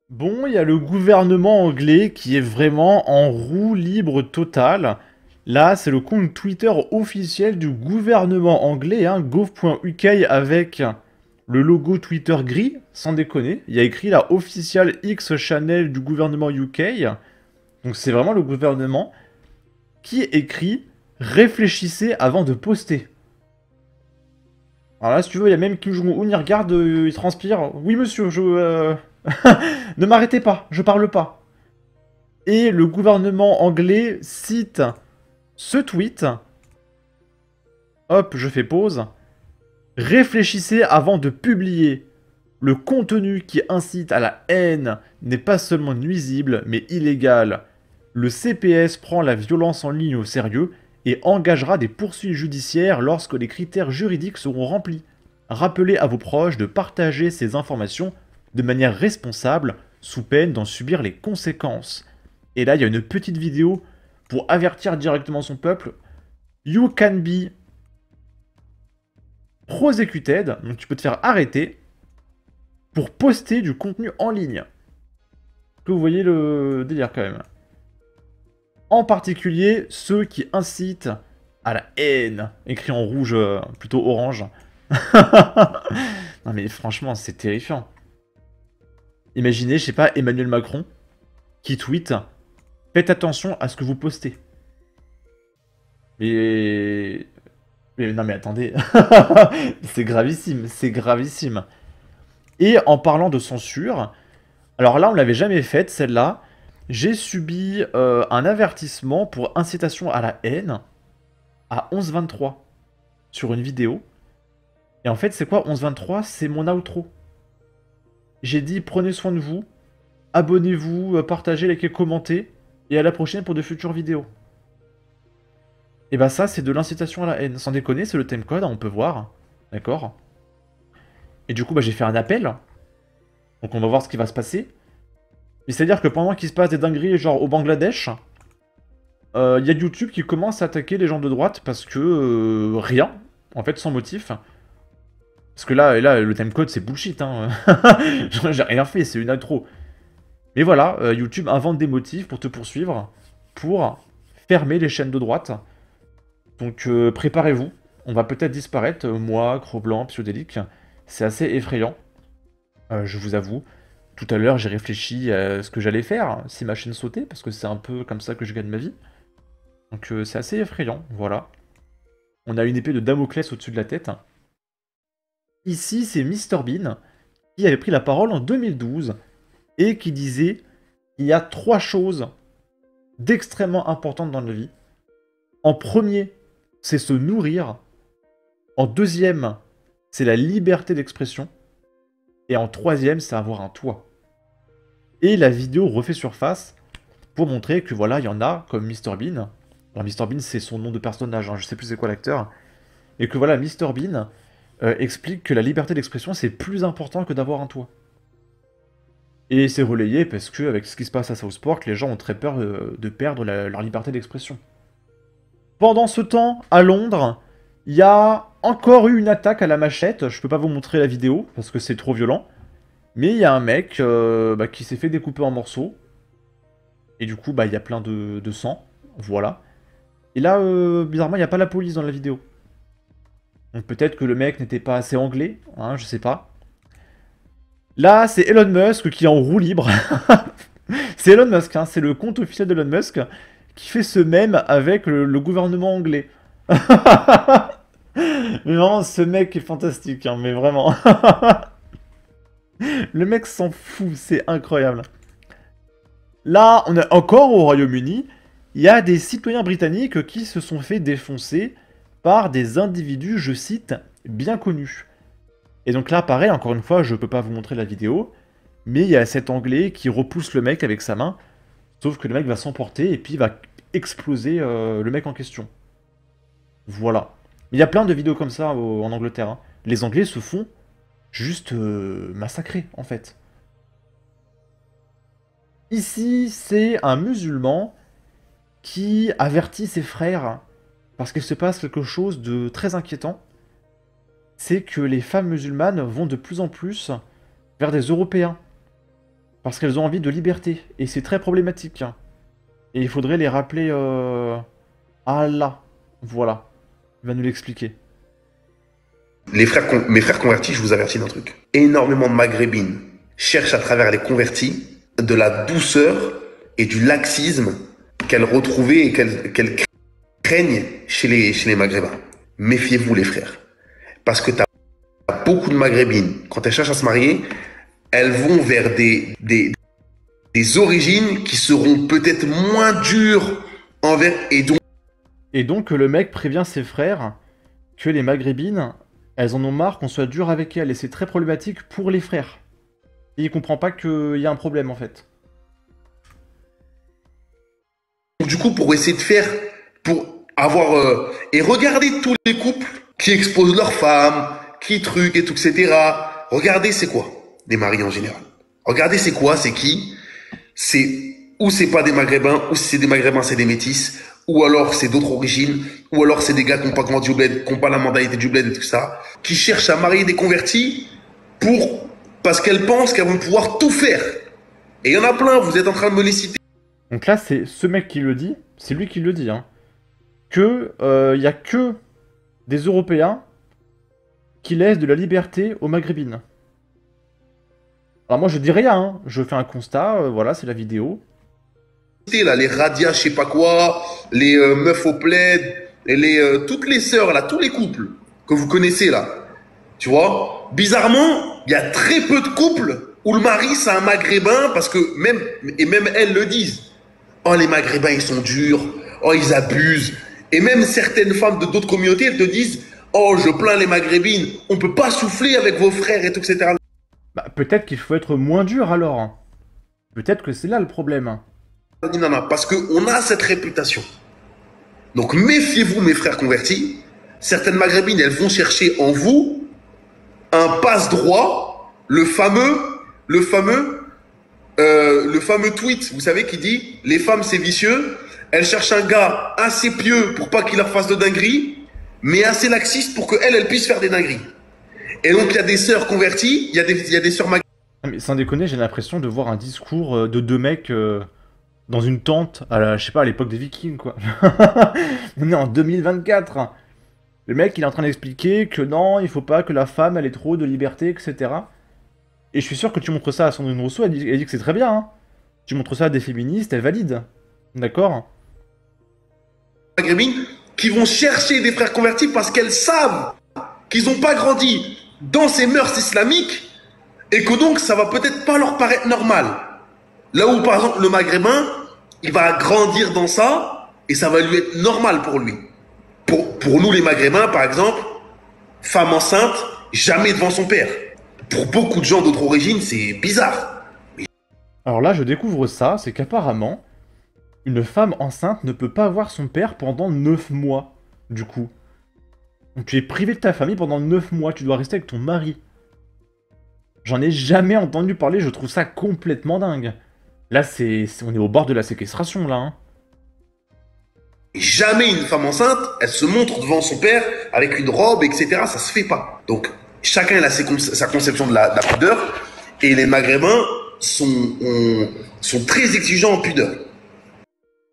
Bon, il y a le gouvernement anglais qui est vraiment en roue libre totale. Là, c'est le compte Twitter officiel du gouvernement anglais, hein, gov.uk avec le logo Twitter gris, sans déconner. Il y a écrit la official X channel du gouvernement UK. Donc c'est vraiment le gouvernement qui écrit réfléchissez avant de poster. Alors là, si tu veux, il y a même Kim Jong-un, il regarde, il transpire. Oui, monsieur, ne m'arrêtez pas, je parle pas. Et le gouvernement anglais cite ce tweet. Hop, je fais pause. Réfléchissez avant de publier. Le contenu qui incite à la haine n'est pas seulement nuisible, mais illégal. Le CPS prend la violence en ligne au sérieux et engagera des poursuites judiciaires lorsque les critères juridiques seront remplis. Rappelez à vos proches de partager ces informations de manière responsable, sous peine d'en subir les conséquences. Et là, il y a une petite vidéo pour avertir directement son peuple. You can be prosecuted, donc tu peux te faire arrêter pour poster du contenu en ligne. Que vous voyez le délire quand même. En particulier ceux qui incitent à la haine, écrit en rouge, plutôt orange. Non mais franchement, c'est terrifiant. Imaginez, je sais pas, Emmanuel Macron qui tweet « Faites attention à ce que vous postez ». Mais non mais attendez, c'est gravissime, c'est gravissime. Et en parlant de censure, alors là on l'avait jamais faite celle-là, j'ai subi un avertissement pour incitation à la haine à 11h23 sur une vidéo. Et en fait c'est quoi 11h23? C'est mon outro. J'ai dit prenez soin de vous, abonnez-vous, partagez, likez, commentez, et à la prochaine pour de futures vidéos. Et bah ça c'est de l'incitation à la haine, sans déconner c'est le timecode, on peut voir, d'accord. Et du coup bah j'ai fait un appel, donc on va voir ce qui va se passer. Et c'est-à-dire que pendant qu'il se passe des dingueries genre au Bangladesh, il y a YouTube qui commence à attaquer les gens de droite parce que rien, en fait sans motif. Parce que là le timecode c'est bullshit, hein. J'ai rien fait, c'est une intro. Mais voilà, YouTube invente des motifs pour te poursuivre, pour fermer les chaînes de droite. Donc préparez-vous, on va peut-être disparaître, moi, Cro-Blanc, Psyodélique. C'est assez effrayant, je vous avoue. Tout à l'heure, j'ai réfléchi à ce que j'allais faire si ma chaîne sautait, parce que c'est un peu comme ça que je gagne ma vie. Donc c'est assez effrayant, voilà. On a une épée de Damoclès au-dessus de la tête. Ici, c'est MrBean qui avait pris la parole en 2012 et qui disait il y a 3 choses d'extrêmement importantes dans la vie. En premier, c'est se nourrir. En deuxième, c'est la liberté d'expression. Et en troisième, c'est avoir un toit. Et la vidéo refait surface pour montrer que voilà, il y en a comme MrBean. Alors MrBean, c'est son nom de personnage, hein, je sais plus c'est quoi l'acteur. Et que voilà, MrBean explique que la liberté d'expression, c'est plus important que d'avoir un toit. Et c'est relayé parce que, avec ce qui se passe à Southport, les gens ont très peur de perdre leur liberté d'expression. Pendant ce temps, à Londres, il y a encore eu une attaque à la machette. Je peux pas vous montrer la vidéo parce que c'est trop violent. Mais il y a un mec qui s'est fait découper en morceaux. Et du coup, il y a plein de sang. Voilà. Et là, bizarrement, il n'y a pas la police dans la vidéo. Donc peut-être que le mec n'était pas assez anglais, hein, je sais pas. Là, c'est Elon Musk qui est en roue libre. C'est Elon Musk, hein, c'est le compte officiel d'Elon Musk qui fait ce mème avec le gouvernement anglais. Mais vraiment, ce mec est fantastique, hein, mais vraiment. Le mec s'en fout, c'est incroyable. Là, on est encore au Royaume-Uni. Il y a des citoyens britanniques qui se sont fait défoncer par des individus, je cite, bien connus. Et donc là, pareil, encore une fois, je peux pas vous montrer la vidéo, mais il y a cet Anglais qui repousse le mec avec sa main, sauf que le mec va s'emporter et puis il va exploser le mec en question. Voilà. Il y a plein de vidéos comme ça en Angleterre, hein. Les Anglais se font juste massacrer, en fait. Ici, c'est un musulman qui avertit ses frères parce qu'il se passe quelque chose de très inquiétant. C'est que les femmes musulmanes vont de plus en plus vers des Européens. Parce qu'elles ont envie de liberté. Et c'est très problématique. Hein. Et il faudrait les rappeler à Allah. Voilà. Il va nous l'expliquer. Mes frères convertis, je vous avertis d'un truc. Énormément de maghrébines cherchent à travers les convertis de la douceur et du laxisme qu'elles retrouvaient et qu'elles craignent chez les maghrébins. Méfiez-vous les frères. Parce que tu as beaucoup de maghrébines, quand elles cherchent à se marier, elles vont vers des origines qui seront peut-être moins dures envers... Et donc le mec prévient ses frères que les maghrébines, elles en ont marre qu'on soit dur avec elles. Et c'est très problématique pour les frères. Et il comprend pas qu'il y a un problème en fait. Du coup, pour essayer de faire... pour avoir... et regardez tous les couples qui exposent leurs femmes, qui truquent et tout, etc. Regardez c'est quoi des maris en général. Regardez c'est quoi, c'est qui. C'est ou c'est pas des maghrébins, ou si c'est des maghrébins c'est des métis, ou alors c'est d'autres origines, ou alors c'est des gars qui n'ont pas grandi au bled, qui n'ont pas la mentalité du bled et tout ça, qui cherchent à marier des convertis parce qu'elles pensent qu'elles vont pouvoir tout faire. Et il y en a plein, vous êtes en train de me les citer. Donc là, c'est ce mec qui le dit, c'est lui qui le dit, hein, que y a que des Européens qui laissent de la liberté aux maghrébines. Alors moi je dis rien, hein. Je fais un constat, voilà, c'est la vidéo. Là, les radias, je sais pas quoi, les meufs au plaid, et toutes les sœurs, là, tous les couples que vous connaissez là, tu vois, bizarrement, il y a très peu de couples où le mari c'est un maghrébin parce que même elles le disent. Oh les maghrébins ils sont durs, oh ils abusent. Et même certaines femmes de d'autres communautés elles te disent oh je plains les maghrébines, on peut pas souffler avec vos frères et tout etc. Bah peut-être qu'il faut être moins dur alors. Peut-être que c'est là le problème. Non, non, parce qu'on a cette réputation. Donc méfiez-vous mes frères convertis. Certaines maghrébines, elles vont chercher en vous un passe-droit, le fameux tweet, vous savez, qui dit les femmes c'est vicieux, elles cherchent un gars assez pieux pour pas qu'il leur fasse de dinguerie, mais assez laxiste pour qu'elles puissent faire des dingueries. Et donc il y a des sœurs converties, il y a des sœurs maghrébines. Mais sans déconner, j'ai l'impression de voir un discours de deux mecs dans une tente, je sais pas, à l'époque des Vikings, quoi. On est en 2024. Le mec, il est en train d'expliquer que non, il faut pas que la femme, elle ait trop de liberté, etc. Et je suis sûr que tu montres ça à Sandrine Rousseau, elle dit que c'est très bien. Hein. Tu montres ça à des féministes, elles valident. D'accord? Maghrébines qui vont chercher des frères convertis parce qu'elles savent qu'ils n'ont pas grandi dans ces mœurs islamiques et que donc ça va peut-être pas leur paraître normal. Là où par exemple le maghrébin, il va grandir dans ça et ça va lui être normal pour lui. Pour nous les maghrébins par exemple, femme enceinte, jamais devant son père. Pour beaucoup de gens d'autres origines, c'est bizarre. Alors là, je découvre ça, c'est qu'apparemment, une femme enceinte ne peut pas voir son père pendant 9 mois, du coup. Donc tu es privé de ta famille pendant 9 mois, tu dois rester avec ton mari. J'en ai jamais entendu parler, je trouve ça complètement dingue. Là, on est au bord de la séquestration, là. Hein. Jamais une femme enceinte, elle se montre devant son père avec une robe, etc. Ça se fait pas. Donc, chacun a sa conception de la pudeur, et les Maghrébins sont très exigeants en pudeur.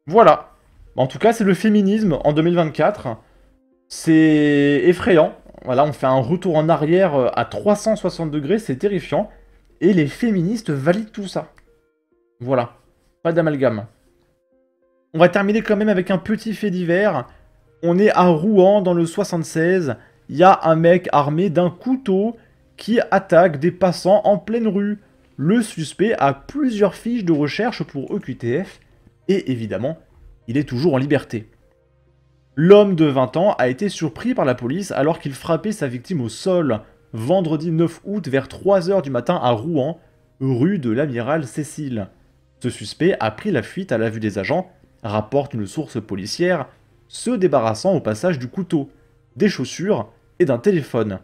Voilà. En tout cas, c'est le féminisme en 2024. C'est effrayant. Voilà, on fait un retour en arrière à 360 degrés, c'est terrifiant. Et les féministes valident tout ça. Voilà. Pas d'amalgame. On va terminer quand même avec un petit fait divers. On est à Rouen, dans le 76. Il y a un mec armé d'un couteau qui attaque des passants en pleine rue. Le suspect a plusieurs fiches de recherche pour OQTF. Et évidemment, il est toujours en liberté. L'homme de 20 ans a été surpris par la police alors qu'il frappait sa victime au sol, vendredi 9 août vers 3h du matin à Rouen, rue de l'Amiral Cécile. Ce suspect a pris la fuite à la vue des agents, rapporte une source policière, se débarrassant au passage du couteau, des chaussures et d'un téléphone.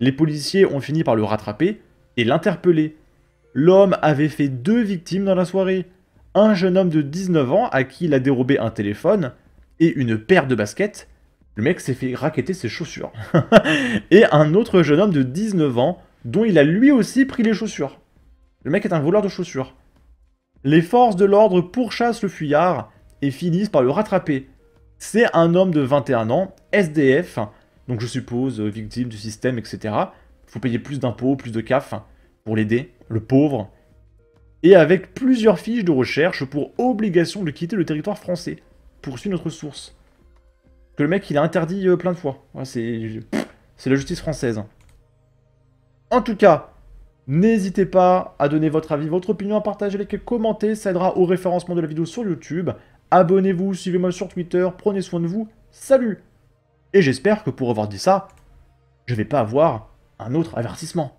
Les policiers ont fini par le rattraper et l'interpeller. L'homme avait fait 2 victimes dans la soirée. Un jeune homme de 19 ans à qui il a dérobé un téléphone et une paire de baskets. Le mec s'est fait racketter ses chaussures. Et un autre jeune homme de 19 ans dont il a lui aussi pris les chaussures. Le mec est un voleur de chaussures. Les forces de l'ordre pourchassent le fuyard et finissent par le rattraper. C'est un homme de 21 ans, SDF, donc je suppose victime du système, etc. Faut payer plus d'impôts, plus de CAF pour l'aider, le pauvre. Et avec plusieurs fiches de recherche pour obligation de quitter le territoire français, poursuit notre source. Que le mec il a interdit plein de fois. Ouais, c'est la justice française. En tout cas, n'hésitez pas à donner votre avis, votre opinion, à partager, liker, commenter, ça aidera au référencement de la vidéo sur YouTube. Abonnez-vous, suivez-moi sur Twitter, prenez soin de vous, salut! Et j'espère que pour avoir dit ça, je vais pas avoir un autre avertissement.